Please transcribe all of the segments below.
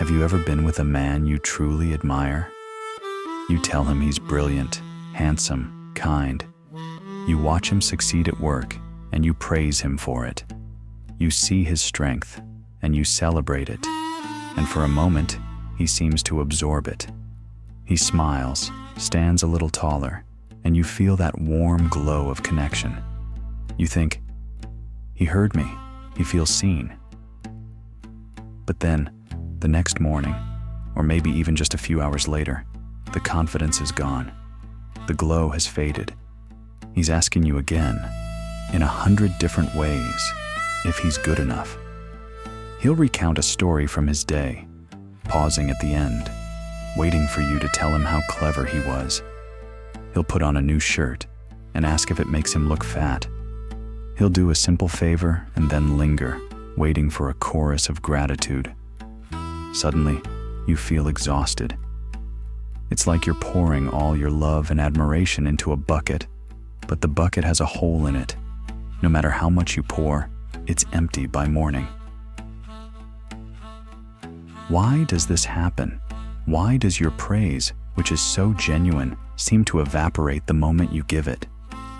Have you ever been with a man you truly admire? You tell him he's brilliant, handsome, kind. You watch him succeed at work, and you praise him for it. You see his strength, and you celebrate it. And for a moment, he seems to absorb it. He smiles, stands a little taller, and you feel that warm glow of connection. You think, he heard me, he feels seen. But then, the next morning, or maybe even just a few hours later, the confidence is gone. The glow has faded. He's asking you again, in 100 different ways, if he's good enough. He'll recount a story from his day, pausing at the end, waiting for you to tell him how clever he was. He'll put on a new shirt and ask if it makes him look fat. He'll do a simple favor and then linger, waiting for a chorus of gratitude. Suddenly, you feel exhausted. It's like you're pouring all your love and admiration into a bucket, but the bucket has a hole in it. No matter how much you pour, it's empty by morning. Why does this happen? Why does your praise, which is so genuine, seem to evaporate the moment you give it?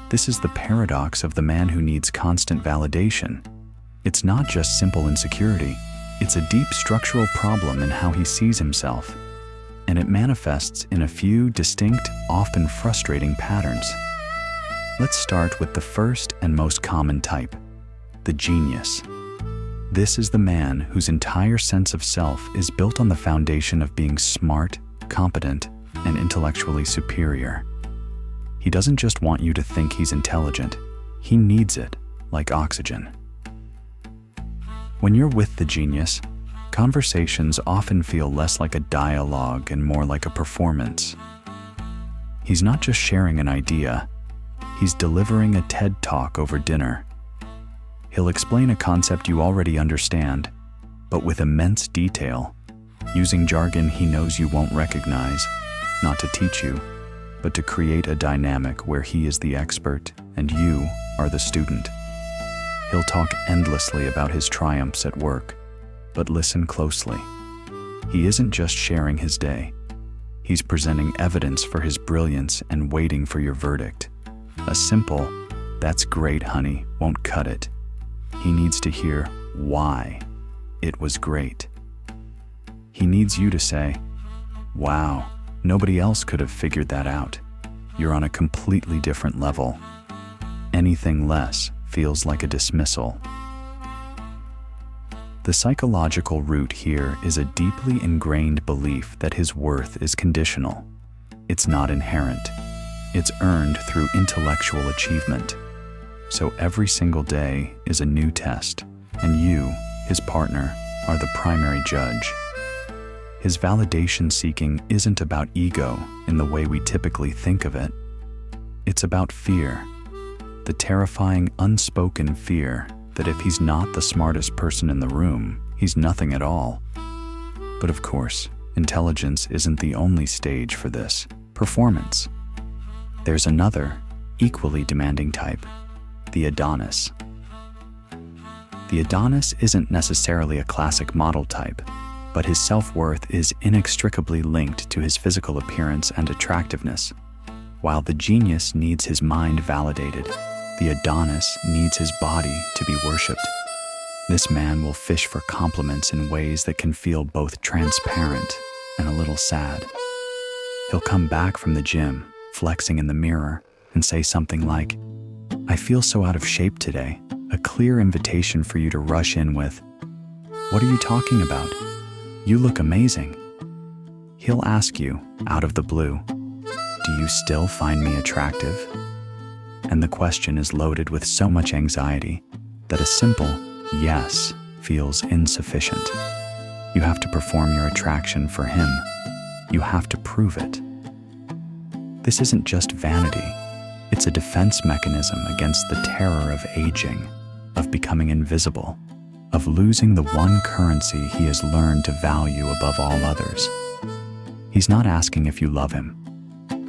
This is the paradox of the man who needs constant validation. It's not just simple insecurity. It's a deep structural problem in how he sees himself, and it manifests in a few distinct, often frustrating patterns. Let's start with the first and most common type, the genius. This is the man whose entire sense of self is built on the foundation of being smart, competent, and intellectually superior. He doesn't just want you to think he's intelligent, he needs it, like oxygen. When you're with the genius, conversations often feel less like a dialogue and more like a performance. He's not just sharing an idea, he's delivering a TED Talk over dinner. He'll explain a concept you already understand, but with immense detail, using jargon he knows you won't recognize, not to teach you, but to create a dynamic where he is the expert and you are the student. He'll talk endlessly about his triumphs at work, but listen closely. He isn't just sharing his day. He's presenting evidence for his brilliance and waiting for your verdict. A simple, "That's great, honey," won't cut it. He needs to hear why it was great. He needs you to say, "Wow, nobody else could have figured that out. You're on a completely different level." Anything less feels like a dismissal. The psychological root here is a deeply ingrained belief that his worth is conditional. It's not inherent. It's earned through intellectual achievement. So every single day is a new test, and you, his partner, are the primary judge. His validation seeking isn't about ego in the way we typically think of it. It's about fear. The terrifying, unspoken fear that if he's not the smartest person in the room, he's nothing at all. But of course, intelligence isn't the only stage for this. Performance. There's another, equally demanding type, the Adonis. The Adonis isn't necessarily a classic model type, but his self-worth is inextricably linked to his physical appearance and attractiveness. While the genius needs his mind validated, the Adonis needs his body to be worshipped. This man will fish for compliments in ways that can feel both transparent and a little sad. He'll come back from the gym, flexing in the mirror, and say something like, "I feel so out of shape today," a clear invitation for you to rush in with, "What are you talking about? You look amazing." He'll ask you, out of the blue, "Do you still find me attractive?" And the question is loaded with so much anxiety that a simple yes feels insufficient. You have to perform your attraction for him. You have to prove it. This isn't just vanity. It's a defense mechanism against the terror of aging, of becoming invisible, of losing the one currency he has learned to value above all others. He's not asking if you love him.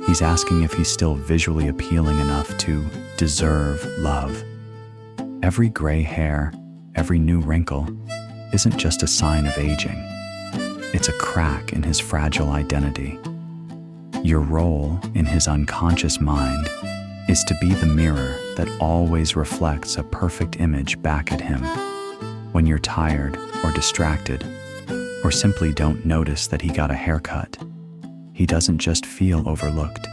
He's asking if he's still visually appealing enough to deserve love. Every gray hair, every new wrinkle, isn't just a sign of aging. It's a crack in his fragile identity. Your role in his unconscious mind is to be the mirror that always reflects a perfect image back at him. When you're tired or distracted, or simply don't notice that he got a haircut, he doesn't just feel overlooked.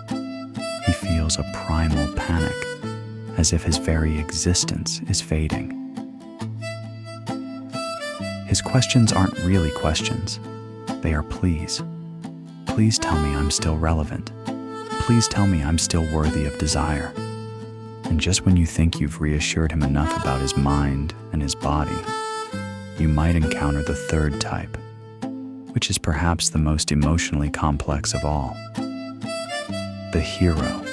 He feels a primal panic, as if his very existence is fading. His questions aren't really questions. They are pleas. Please tell me I'm still relevant. Please tell me I'm still worthy of desire. And just when you think you've reassured him enough about his mind and his body, you might encounter the third type, which is perhaps the most emotionally complex of all. The hero.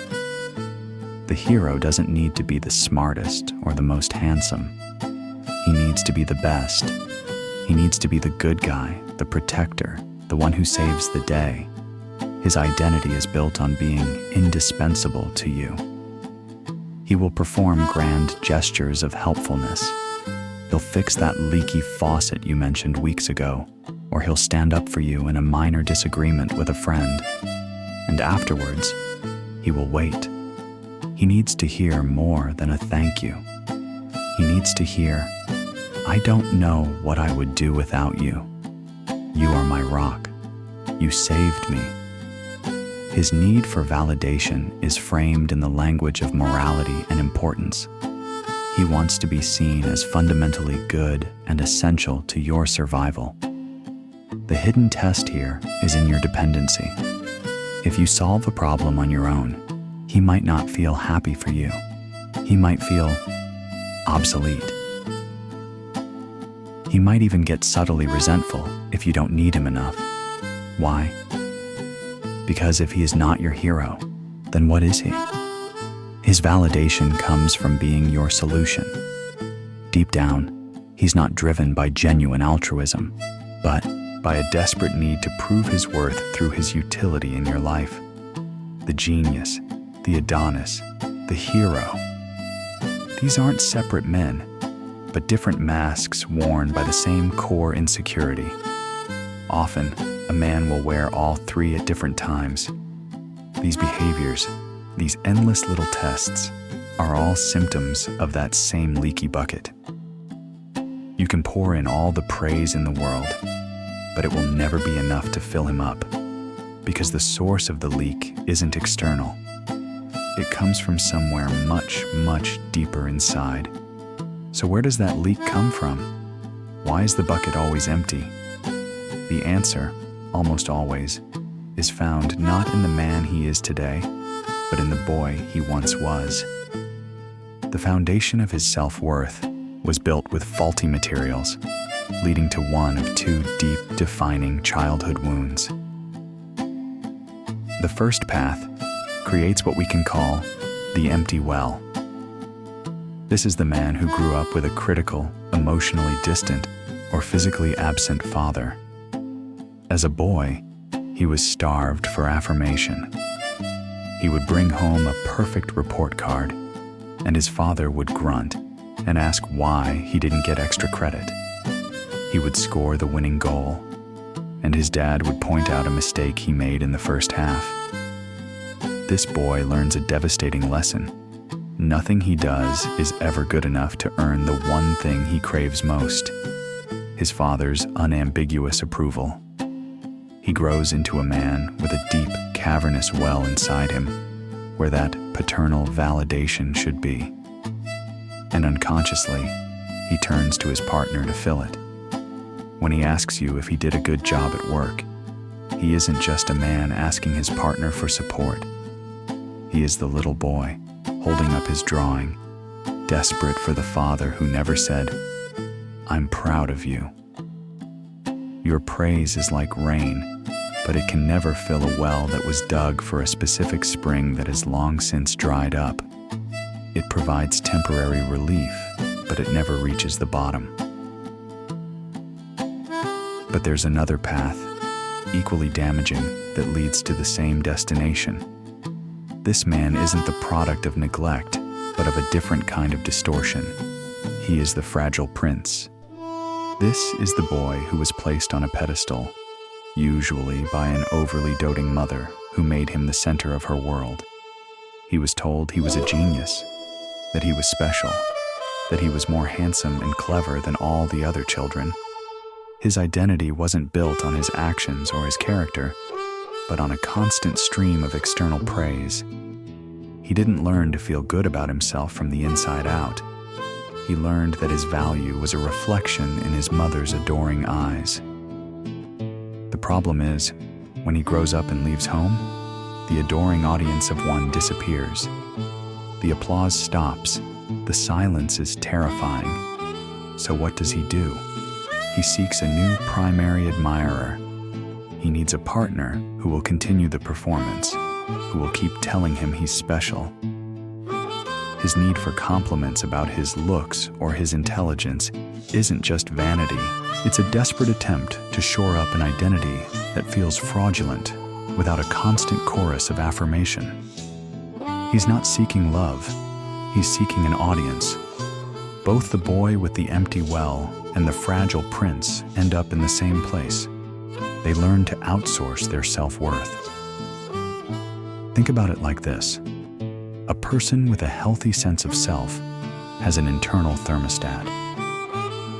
The hero doesn't need to be the smartest or the most handsome. He needs to be the best. He needs to be the good guy, the protector, the one who saves the day. His identity is built on being indispensable to you. He will perform grand gestures of helpfulness. He'll fix that leaky faucet you mentioned weeks ago, or he'll stand up for you in a minor disagreement with a friend. And afterwards, he will wait. He needs to hear more than a thank you. He needs to hear, "I don't know what I would do without you. You are my rock. You saved me." His need for validation is framed in the language of morality and importance. He wants to be seen as fundamentally good and essential to your survival. The hidden test here is in your dependency. If you solve a problem on your own, he might not feel happy for you. He might feel obsolete. He might even get subtly resentful if you don't need him enough. Why? Because if he is not your hero, then what is he? His validation comes from being your solution. Deep down, he's not driven by genuine altruism, but by a desperate need to prove his worth through his utility in your life. The genius, the Adonis, the hero. These aren't separate men, but different masks worn by the same core insecurity. Often, a man will wear all three at different times. These behaviors, these endless little tests, are all symptoms of that same leaky bucket. You can pour in all the praise in the world, but it will never be enough to fill him up, because the source of the leak isn't external. It comes from somewhere much, much deeper inside. So where does that leak come from? Why is the bucket always empty? The answer, almost always, is found not in the man he is today, but in the boy he once was. The foundation of his self-worth was built with faulty materials, leading to one of two deep, defining childhood wounds. The first path creates what we can call the empty well. This is the man who grew up with a critical, emotionally distant, or physically absent father. As a boy, he was starved for affirmation. He would bring home a perfect report card, and his father would grunt and ask why he didn't get extra credit. He would score the winning goal, and his dad would point out a mistake he made in the first half. This boy learns a devastating lesson. Nothing he does is ever good enough to earn the one thing he craves most: his father's unambiguous approval. He grows into a man with a deep, cavernous well inside him, where that paternal validation should be. And unconsciously, he turns to his partner to fill it. When he asks you if he did a good job at work, he isn't just a man asking his partner for support. He is the little boy, holding up his drawing, desperate for the father who never said, "I'm proud of you." Your praise is like rain, but it can never fill a well that was dug for a specific spring that has long since dried up. It provides temporary relief, but it never reaches the bottom. But there's another path, equally damaging, that leads to the same destination. This man isn't the product of neglect, but of a different kind of distortion. He is the fragile prince. This is the boy who was placed on a pedestal, usually by an overly doting mother who made him the center of her world. He was told he was a genius, that he was special, that he was more handsome and clever than all the other children. His identity wasn't built on his actions or his character, but on a constant stream of external praise. He didn't learn to feel good about himself from the inside out. He learned that his value was a reflection in his mother's adoring eyes. The problem is, when he grows up and leaves home, the adoring audience of one disappears. The applause stops. The silence is terrifying. So what does he do? He seeks a new primary admirer. He needs a partner who will continue the performance, who will keep telling him he's special. His need for compliments about his looks or his intelligence isn't just vanity. It's a desperate attempt to shore up an identity that feels fraudulent without a constant chorus of affirmation. He's not seeking love. He's seeking an audience. Both the boy with the empty well and the fragile prince end up in the same place. They learn to outsource their self-worth. Think about it like this. A person with a healthy sense of self has an internal thermostat.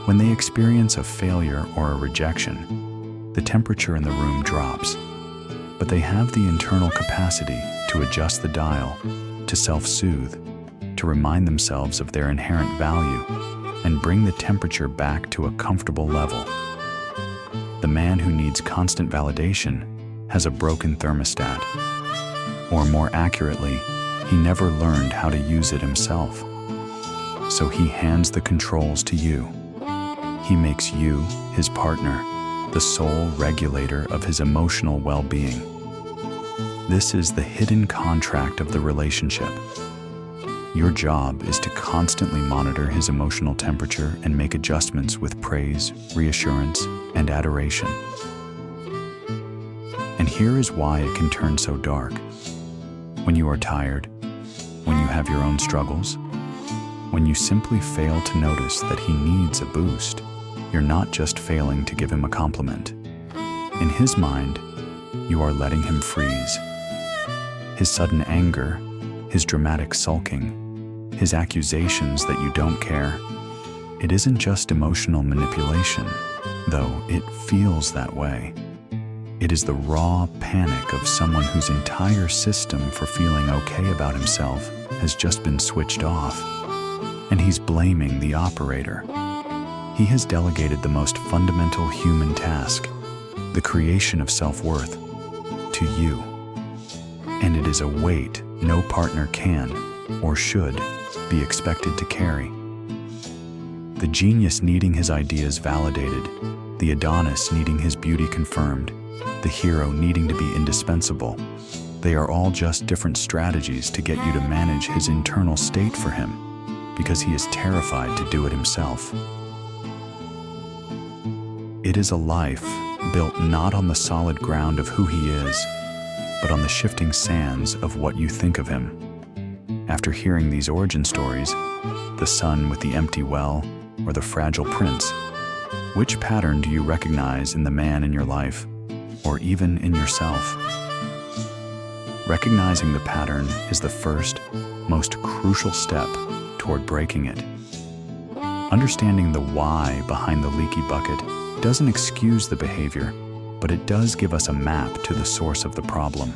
When they experience a failure or a rejection, the temperature in the room drops. But they have the internal capacity to adjust the dial, to self-soothe, to remind themselves of their inherent value, and bring the temperature back to a comfortable level. The man who needs constant validation has a broken thermostat. Or more accurately, he never learned how to use it himself. So he hands the controls to you. He makes you his partner, the sole regulator of his emotional well-being. This is the hidden contract of the relationship. Your job is to constantly monitor his emotional temperature and make adjustments with praise, reassurance, and adoration. And here is why it can turn so dark. When you are tired, when you have your own struggles, when you simply fail to notice that he needs a boost, you're not just failing to give him a compliment. In his mind, you are letting him freeze. His sudden anger, his dramatic sulking, his accusations that you don't care, it isn't just emotional manipulation, though it feels that way. It is the raw panic of someone whose entire system for feeling okay about himself has just been switched off, and he's blaming the operator. He has delegated the most fundamental human task, the creation of self-worth, to you. And it is a weight no partner can, or should, be expected to carry. The genius needing his ideas validated, the Adonis needing his beauty confirmed, the hero needing to be indispensable. They are all just different strategies to get you to manage his internal state for him, because he is terrified to do it himself. It is a life built not on the solid ground of who he is, but on the shifting sands of what you think of him. After hearing these origin stories, the son with the empty well or the fragile prince, which pattern do you recognize in the man in your life, or even in yourself? Recognizing the pattern is the first, most crucial step toward breaking it. Understanding the why behind the leaky bucket doesn't excuse the behavior, but it does give us a map to the source of the problem.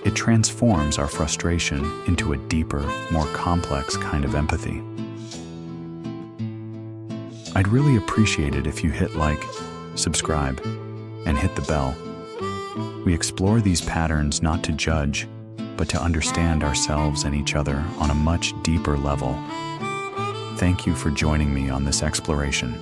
It transforms our frustration into a deeper, more complex kind of empathy. I'd really appreciate it if you hit like, subscribe, and hit the bell. We explore these patterns not to judge, but to understand ourselves and each other on a much deeper level. Thank you for joining me on this exploration.